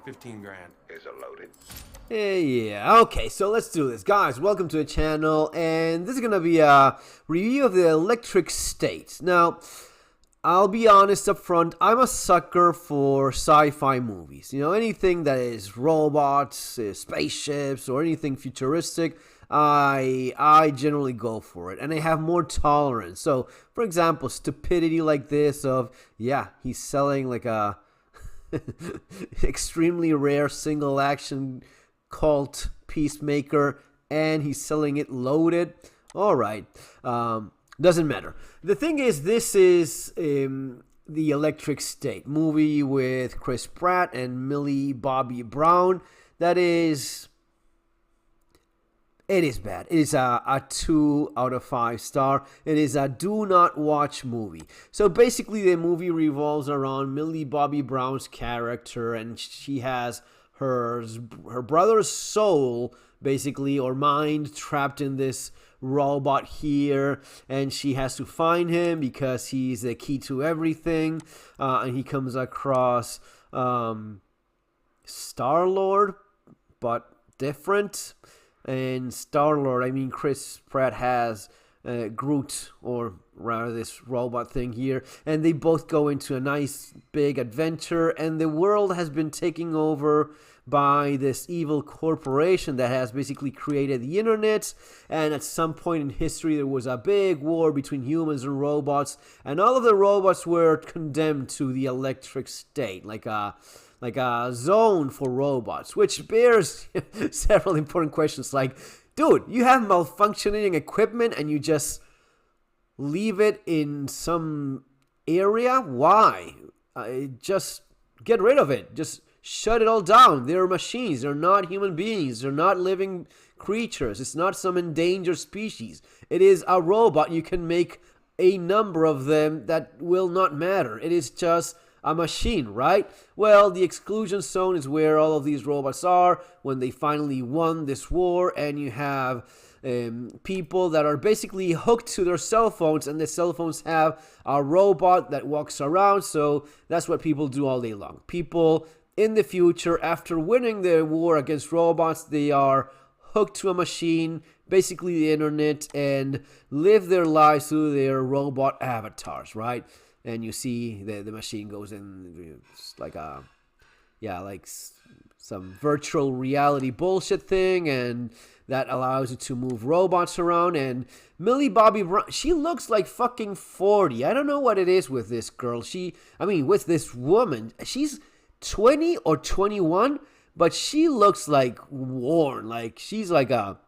15 grand. Is it loaded? Yeah, okay, so let's do this. Guys, welcome to the channel, and this is going to be a review of the Electric State. Now, I'll be honest up front, I'm a sucker for sci-fi movies. You know, anything that is robots, spaceships, or anything futuristic, I generally go for it, and I have more tolerance. So, for example, stupidity like this of, yeah, he's selling like a extremely rare single action cult peacemaker, and he's selling it loaded. All right, doesn't matter. The thing is, this is the Electric State movie with Chris Pratt and Millie Bobby Brown. That is, it is bad. It is a 2 out of 5 star. It is a do not watch movie. So basically the movie revolves around Millie Bobby Brown's character, and she has her brother's soul, basically, or mind, trapped in this robot here, and she has to find him because he's the key to everything. And he comes across Star-Lord, but different. And Star-Lord, I mean Chris Pratt, has Groot, or rather this robot thing here, and they both go into a nice big adventure, and the world has been taken over by this evil corporation that has basically created the internet. And at some point in history there was a big war between humans and robots, and all of the robots were condemned to the Electric State, like a zone for robots, which bears several important questions like, dude, you have malfunctioning equipment and you just leave it in some area? Why? Just get rid of it. Just shut it all down. They're machines. They're not human beings. They're not living creatures. It's not some endangered species. It is a robot. You can make a number of them that will not matter. It is just a machine, right? Well, the exclusion zone is where all of these robots are when they finally won this war, and you have people that are basically hooked to their cell phones, and the cell phones have a robot that walks around. So that's what people do all day long. People in the future, after winning the war against robots, they are hooked to a machine, basically the internet, and live their lives through their robot avatars, right? And you see the machine goes in, it's like some virtual reality bullshit thing, and that allows you to move robots around. And Millie Bobby Brown, she looks like fucking 40. I don't know what it is with this girl. With this woman, she's 20 or 21, but she looks like worn. Like she's like a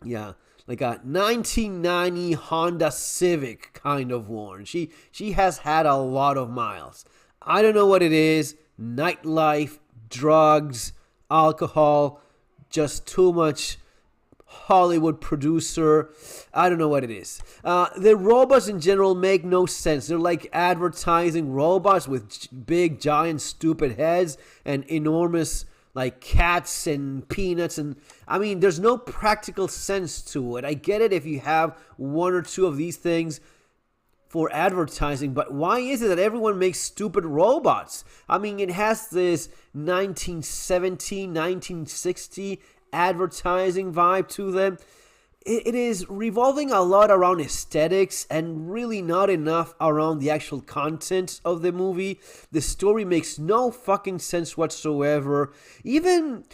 1990 Honda Civic kind of worn. She has had a lot of miles. I don't know what it is. Nightlife, drugs, alcohol, just too much Hollywood producer. I don't know what it is. The robots in general make no sense. They're like advertising robots with big, giant, stupid heads and enormous like cats and peanuts, and there's no practical sense to it. I get it if you have one or two of these things for advertising, but why is it that everyone makes stupid robots? It has this 1970, 1960 advertising vibe to them. It is revolving a lot around aesthetics and really not enough around the actual content of the movie. The story makes no fucking sense whatsoever. Even,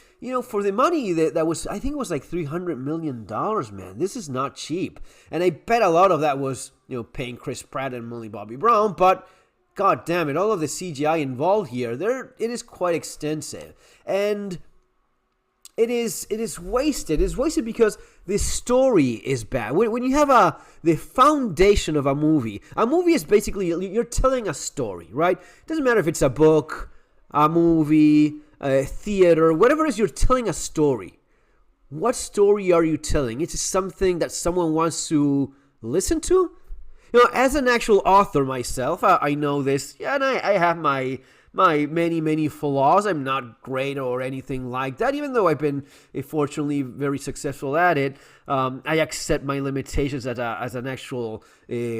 for the money that was, I think it was like $300 million, man. This is not cheap. And I bet a lot of that was, paying Chris Pratt and Millie Bobby Brown, but god damn it, all of the CGI involved here, it is quite extensive. And It is wasted. It is wasted because the story is bad. When you have the foundation of a movie is basically, you're telling a story, right? It doesn't matter if it's a book, a movie, a theater, whatever it is, you're telling a story. What story are you telling? It's something that someone wants to listen to? As an actual author myself, I know this, and I have my many flaws. I'm not great or anything like that, even though I've been fortunately very successful at it. I accept my limitations as an actual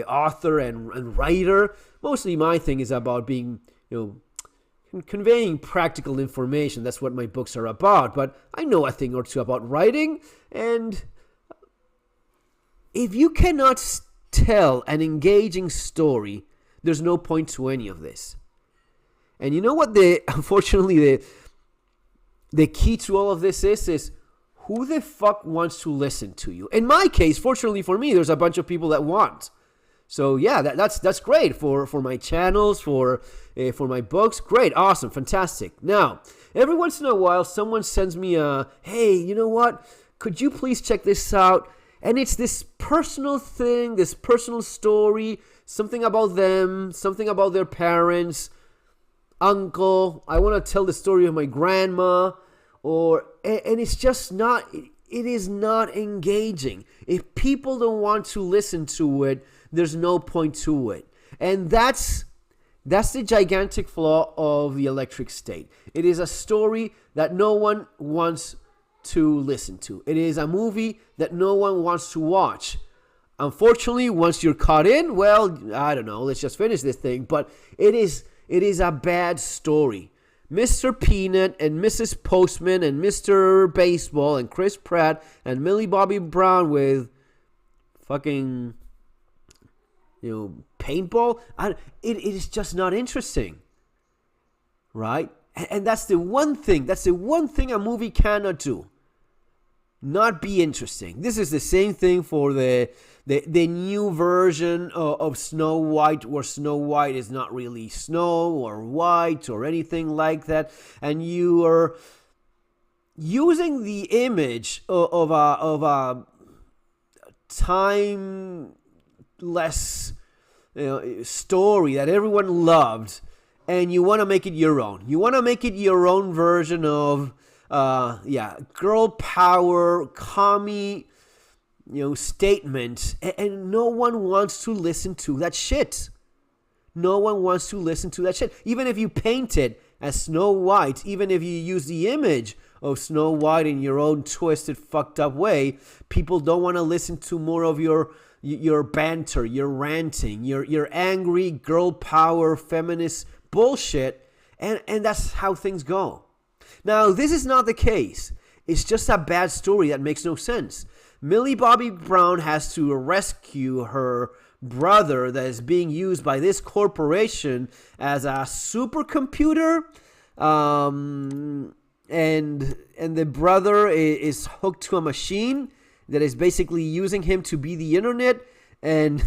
author and writer. Mostly my thing is about being conveying practical information. That's what my books are about. But I know a thing or two about writing. And if you cannot tell an engaging story, there's no point to any of this. And you know what unfortunately the key to all of this is who the fuck wants to listen to you? In my case, fortunately for me, there's a bunch of people that want. So yeah, that's great for my channels, for my books. Great, awesome, fantastic. Now, every once in a while, someone sends me hey, you know what? Could you please check this out? And it's this personal thing, this personal story, something about them, something about their parents, uncle. I want to tell the story of my grandma, and it's just not. It is not engaging. If people don't want to listen to it, there's no point to it. And that's the gigantic flaw of The Electric State. It is a story that no one wants to listen to. It is a movie that no one wants to watch. Unfortunately, once you're caught in, well, I don't know, let's just finish this thing. But it is a bad story. Mr. Peanut and Mrs. Postman and Mr. Baseball and Chris Pratt and Millie Bobby Brown with fucking, paintball. It is just not interesting, right? And that's the one thing. That's the one thing a movie cannot do. Not be interesting. This is the same thing for the new version of Snow White, where Snow White is not really snow or white or anything like that, and you are using the image of a timeless story that everyone loved, and you want to make it your own. You want to make it your own version of girl power, commie, statement, and no one wants to listen to that shit. No one wants to listen to that shit. Even if you paint it as Snow White, even if you use the image of Snow White in your own twisted, fucked up way, people don't want to listen to more of your banter, your ranting, your angry girl power feminist bullshit, and that's how things go. Now, this is not the case. It's just a bad story that makes no sense. Millie Bobby Brown has to rescue her brother that is being used by this corporation as a supercomputer, and the brother is hooked to a machine that is basically using him to be the internet, and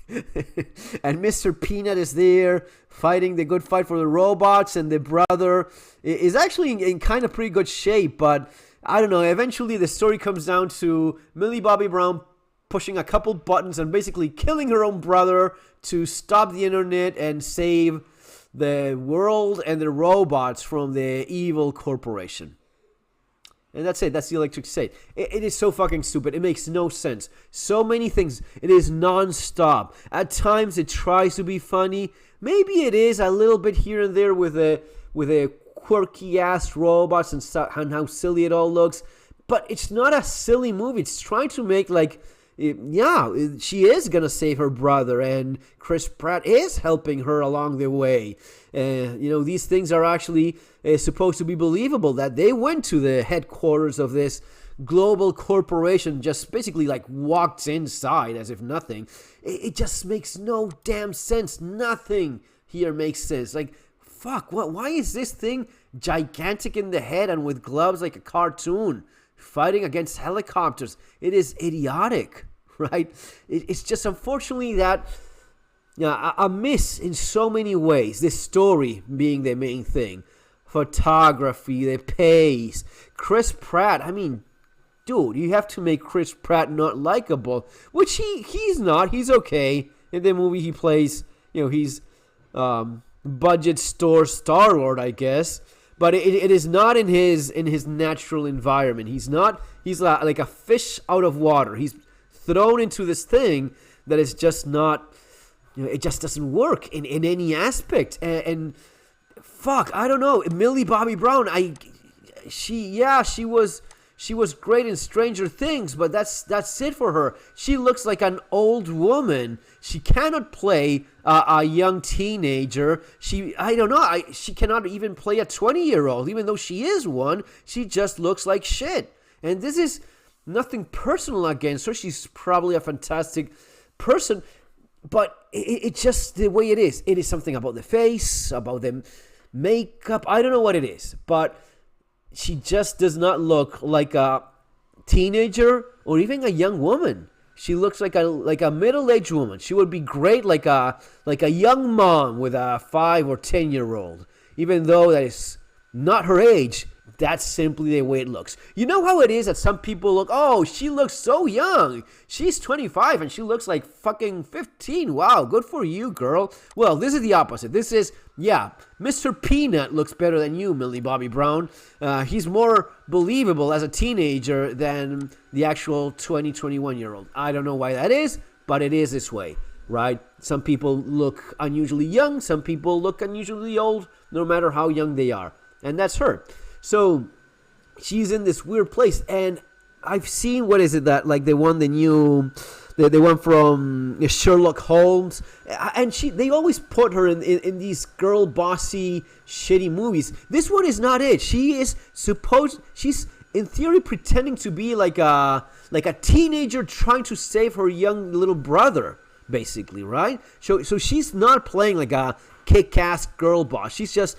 and Mr. Peanut is there fighting the good fight for the robots, and the brother is actually in kind of pretty good shape, but I don't know, eventually the story comes down to Millie Bobby Brown pushing a couple buttons and basically killing her own brother to stop the internet and save the world and the robots from the evil corporation. And that's it. That's The Electric State. It is so fucking stupid. It makes no sense. So many things. It is non-stop. At times it tries to be funny. Maybe it is a little bit here and there with a quirky ass robots and how silly it all looks. But it's not a silly movie. It's trying to make she is gonna save her brother, and Chris Pratt is helping her along the way. These things are actually supposed to be believable, that they went to the headquarters of this global corporation, just basically walked inside as if nothing. It just makes no damn sense. Nothing here makes sense. Fuck, why is this thing gigantic in the head and with gloves like a cartoon, fighting against helicopters? It is idiotic, right? It's just unfortunately that a miss in so many ways. This story being the main thing. Photography, the pace. Chris Pratt, I mean, dude, you have to make Chris Pratt not likable, which he's not. He's okay. In the movie he plays, he's budget store Star-Lord, I guess. But it is not in his natural environment. He's like a fish out of water. He's thrown into this thing that is just not, it just doesn't work in any aspect. And fuck, I don't know. Millie Bobby Brown, she was She was great in Stranger Things, but that's it for her. She looks like an old woman. She cannot play a young teenager. I don't know. She cannot even play a 20-year-old, even though she is one. She just looks like shit. And this is nothing personal against her. She's probably a fantastic person, but it's just the way it is. It is something about the face, about the makeup. I don't know what it is, but she just does not look like a teenager or even a young woman. She looks like a middle-aged woman. She would be great like a young mom with a 5 or 10-year-old. Even though that is not her age, that's simply the way it looks. You know how it is that some people look, oh, she looks so young. She's 25 and she looks like fucking 15. Wow, good for you, girl. Well, this is the opposite. This is, yeah, Mr. Peanut looks better than you, Millie Bobby Brown. He's more believable as a teenager than the actual 21-year-old. I don't know why that is, but it is this way, right? Some people look unusually young. Some people look unusually old, no matter how young they are. And that's her. So she's in this weird place, and I've seen, what is it, that like the one from Sherlock Holmes, and they always put her in these girl bossy shitty movies. This one is not it. She's in theory pretending to be like a teenager trying to save her young little brother, basically, right? So she's not playing like a kick-ass girl boss. She's just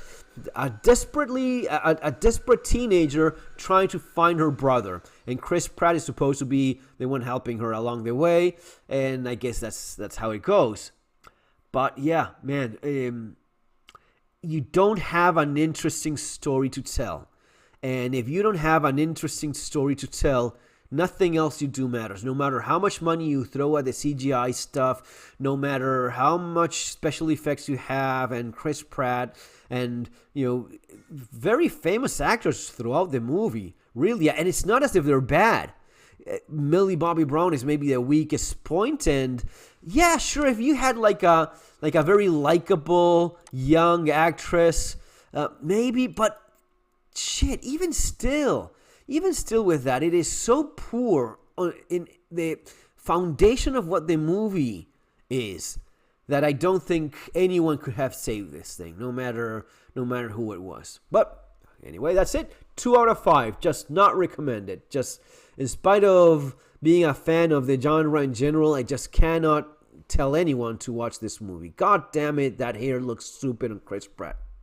a desperate teenager trying to find her brother, and Chris Pratt is supposed to be the one helping her along the way, and I guess that's how it goes. But yeah, man, you don't have an interesting story to tell, and if you don't have an interesting story to tell, nothing else you do matters. No matter how much money you throw at the CGI stuff, no matter how much special effects you have, and Chris Pratt, and very famous actors throughout the movie, really, and it's not as if they're bad. Millie Bobby Brown is maybe the weakest point, and yeah, sure, if you had like a very likable young actress, maybe, but shit, even still with that, it is so poor in the foundation of what the movie is, that I don't think anyone could have saved this thing, no matter who it was. But anyway, that's it. 2 out of 5. Just not recommended. Just in spite of being a fan of the genre in general, I just cannot tell anyone to watch this movie. God damn it, that hair looks stupid on Chris Pratt.